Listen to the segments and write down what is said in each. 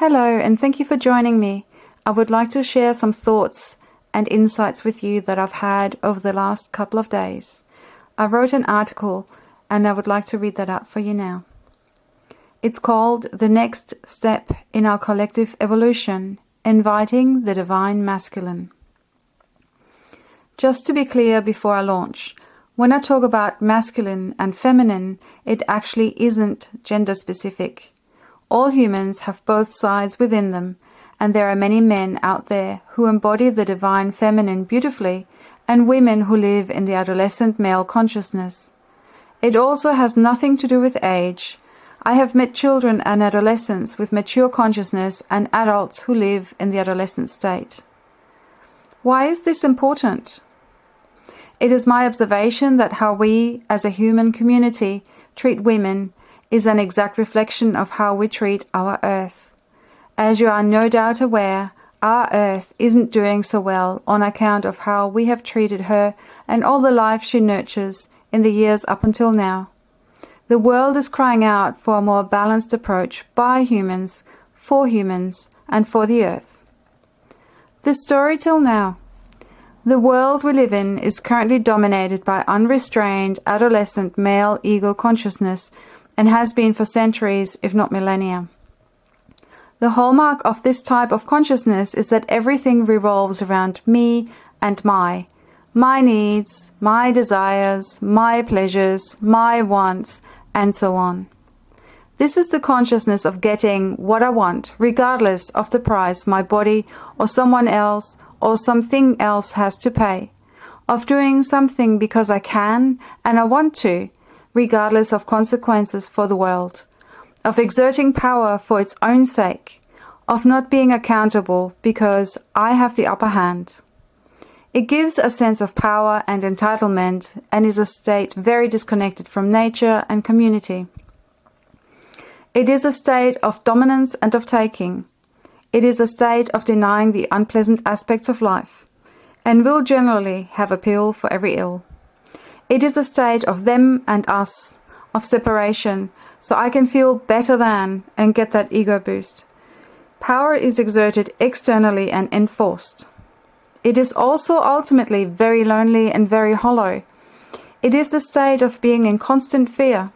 Hello, and thank you for joining me. I would like to share some thoughts and insights with you that I've had over the last couple of days. I wrote an article and I would like to read that out for you now. It's called The Next Step in Our Collective Evolution, Inviting the Divine Masculine. Just to be clear before I launch, when I talk about masculine and feminine, it actually isn't gender specific. All humans have both sides within them, and there are many men out there who embody the divine feminine beautifully, and women who live in the adolescent male consciousness. It also has nothing to do with age. I have met children and adolescents with mature consciousness and adults who live in the adolescent state. Why is this important? It is my observation that how we, as a human community, treat women is an exact reflection of how we treat our Earth. As you are no doubt aware, our Earth isn't doing so well on account of how we have treated her and all the life she nurtures in the years up until now. The world is crying out for a more balanced approach by humans, and for the Earth. The story till now. The world we live in is currently dominated by unrestrained adolescent male ego consciousness and has been for centuries, if not millennia. The hallmark of this type of consciousness is that everything revolves around me and my needs, my desires, my pleasures, my wants, and so on. This is the consciousness of getting what I want, regardless of the price my body or someone else or something else has to pay, of doing something because I can and I want to, regardless of consequences for the world, of exerting power for its own sake, of not being accountable because I have the upper hand. It gives a sense of power and entitlement and is a state very disconnected from nature and community. It is a state of dominance and of taking. It is a state of denying the unpleasant aspects of life, and will generally have a pill for every ill. It is a state of them and us, of separation, so I can feel better than and get that ego boost. Power is exerted externally and enforced. It is also ultimately very lonely and very hollow. It is the state of being in constant fear,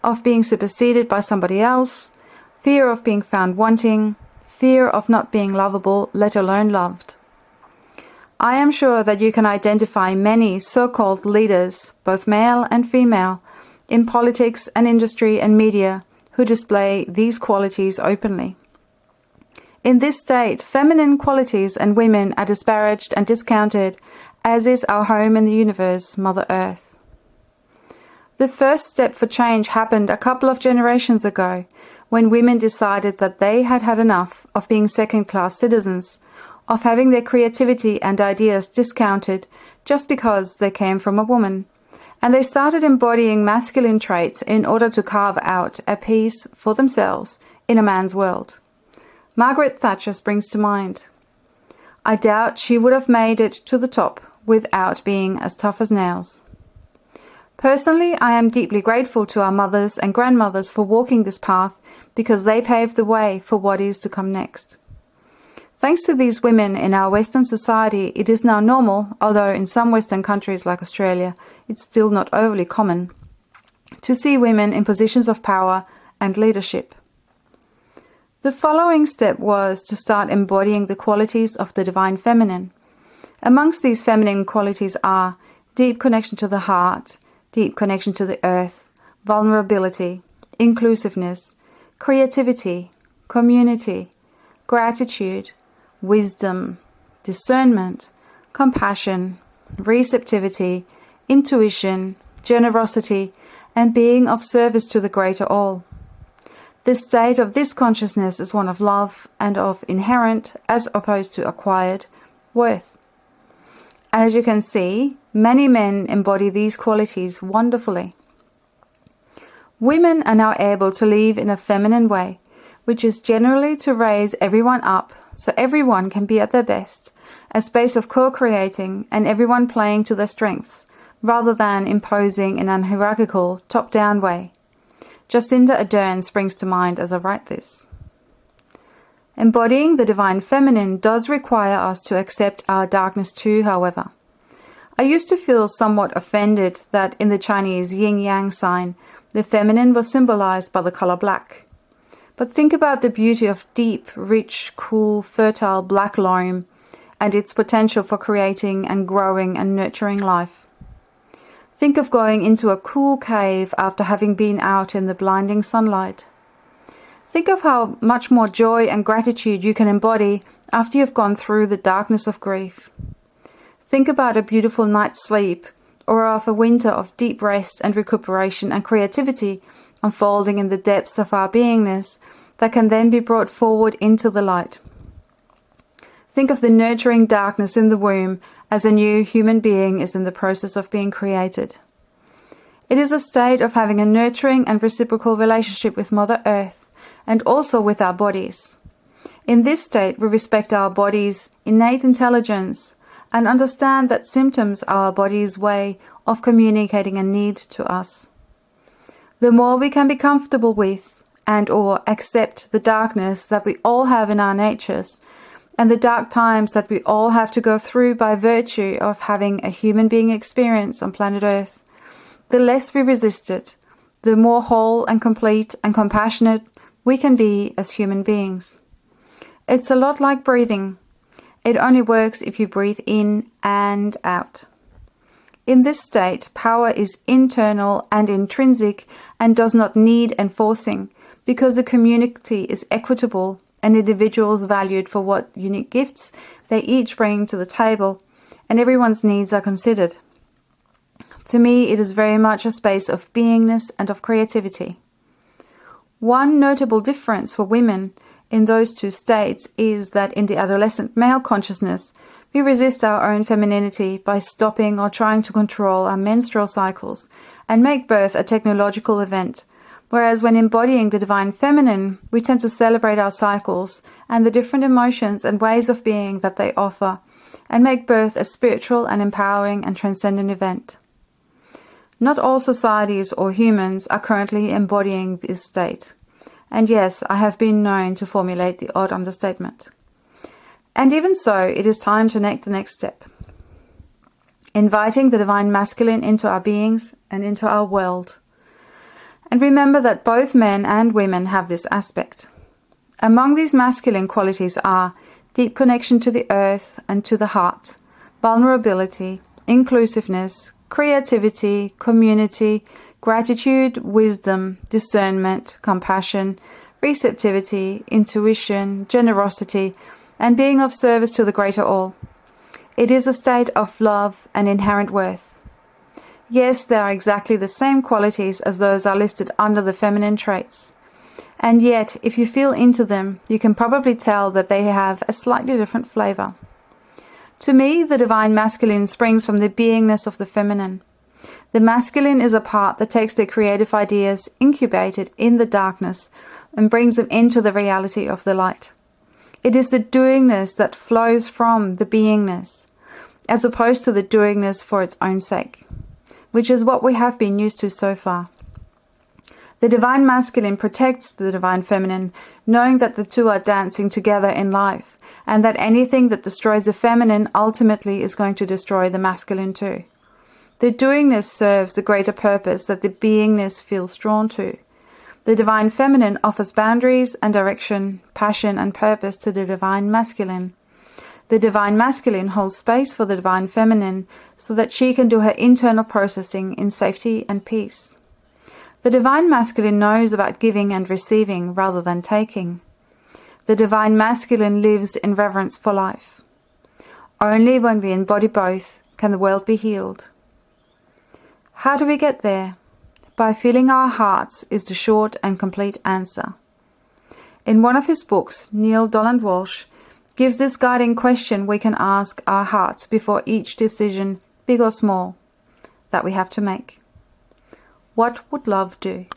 of being superseded by somebody else, fear of being found wanting, fear of not being lovable, let alone loved. I am sure that you can identify many so-called leaders, both male and female, in politics and industry and media, who display these qualities openly. In this state, feminine qualities and women are disparaged and discounted, as is our home in the universe, Mother Earth. The first step for change happened a couple of generations ago, when women decided that they had had enough of being second-class citizens, of having their creativity and ideas discounted just because they came from a woman, and they started embodying masculine traits in order to carve out a piece for themselves in a man's world. Margaret Thatcher springs to mind. I doubt she would have made it to the top without being as tough as nails. Personally, I am deeply grateful to our mothers and grandmothers for walking this path because they paved the way for what is to come next. Thanks to these women in our Western society, it is now normal, although in some Western countries like Australia, it's still not overly common, to see women in positions of power and leadership. The following step was to start embodying the qualities of the divine feminine. Amongst these feminine qualities are deep connection to the heart, deep connection to the earth, vulnerability, inclusiveness, creativity, community, gratitude, wisdom, discernment, compassion, receptivity, intuition, generosity, and being of service to the greater all. The state of this consciousness is one of love and of inherent, as opposed to acquired, worth. As you can see, many men embody these qualities wonderfully. Women are now able to live in a feminine way, which is generally to raise everyone up so everyone can be at their best, a space of co-creating and everyone playing to their strengths, rather than imposing in an hierarchical, top-down way. Jacinda Ardern springs to mind as I write this. Embodying the Divine Feminine does require us to accept our darkness too, however. I used to feel somewhat offended that in the Chinese yin-yang sign, the feminine was symbolized by the color black. But think about the beauty of deep, rich, cool, fertile black loam and its potential for creating and growing and nurturing life. Think of going into a cool cave after having been out in the blinding sunlight. Think of how much more joy and gratitude you can embody after you've gone through the darkness of grief. Think about a beautiful night's sleep, or of a winter of deep rest and recuperation and creativity unfolding in the depths of our beingness that can then be brought forward into the light. Think of the nurturing darkness in the womb as a new human being is in the process of being created. It is a state of having a nurturing and reciprocal relationship with Mother Earth and also with our bodies. In this state, we respect our body's innate intelligence and understand that symptoms are our body's way of communicating a need to us. The more we can be comfortable with and or accept the darkness that we all have in our natures and the dark times that we all have to go through by virtue of having a human being experience on planet Earth, the less we resist it, the more whole and complete and compassionate we can be as human beings. It's a lot like breathing. It only works if you breathe in and out. In this state, power is internal and intrinsic and does not need enforcing, because the community is equitable and individuals valued for what unique gifts they each bring to the table, and everyone's needs are considered. To me, it is very much a space of beingness and of creativity. One notable difference for women in those two states is that in the adolescent male consciousness, we resist our own femininity by stopping or trying to control our menstrual cycles and make birth a technological event, whereas when embodying the Divine Feminine, we tend to celebrate our cycles and the different emotions and ways of being that they offer, and make birth a spiritual and empowering and transcendent event. Not all societies or humans are currently embodying this state. And yes, I have been known to formulate the odd understatement. And even so, it is time to take the next step. Inviting the Divine Masculine into our beings and into our world. And remember that both men and women have this aspect. Among these masculine qualities are deep connection to the earth and to the heart, vulnerability, inclusiveness, creativity, community, gratitude, wisdom, discernment, compassion, receptivity, intuition, generosity, and being of service to the greater all. It is a state of love and inherent worth. Yes, they are exactly the same qualities as those are listed under the feminine traits. And yet, if you feel into them, you can probably tell that they have a slightly different flavor. To me, the Divine Masculine springs from the beingness of the feminine. The masculine is a part that takes the creative ideas incubated in the darkness and brings them into the reality of the light. It is the doingness that flows from the beingness, as opposed to the doingness for its own sake, which is what we have been used to so far. The Divine Masculine protects the Divine Feminine, knowing that the two are dancing together in life, and that anything that destroys the feminine ultimately is going to destroy the masculine too. The doingness serves the greater purpose that the beingness feels drawn to. The Divine Feminine offers boundaries and direction, passion and purpose to the Divine Masculine. The Divine Masculine holds space for the Divine Feminine so that she can do her internal processing in safety and peace. The Divine Masculine knows about giving and receiving rather than taking. The Divine Masculine lives in reverence for life. Only when we embody both can the world be healed. How do we get there? By feeling our hearts is the short and complete answer. In one of his books, Neale Donald Walsch gives this guiding question we can ask our hearts before each decision, big or small, that we have to make. What would love do?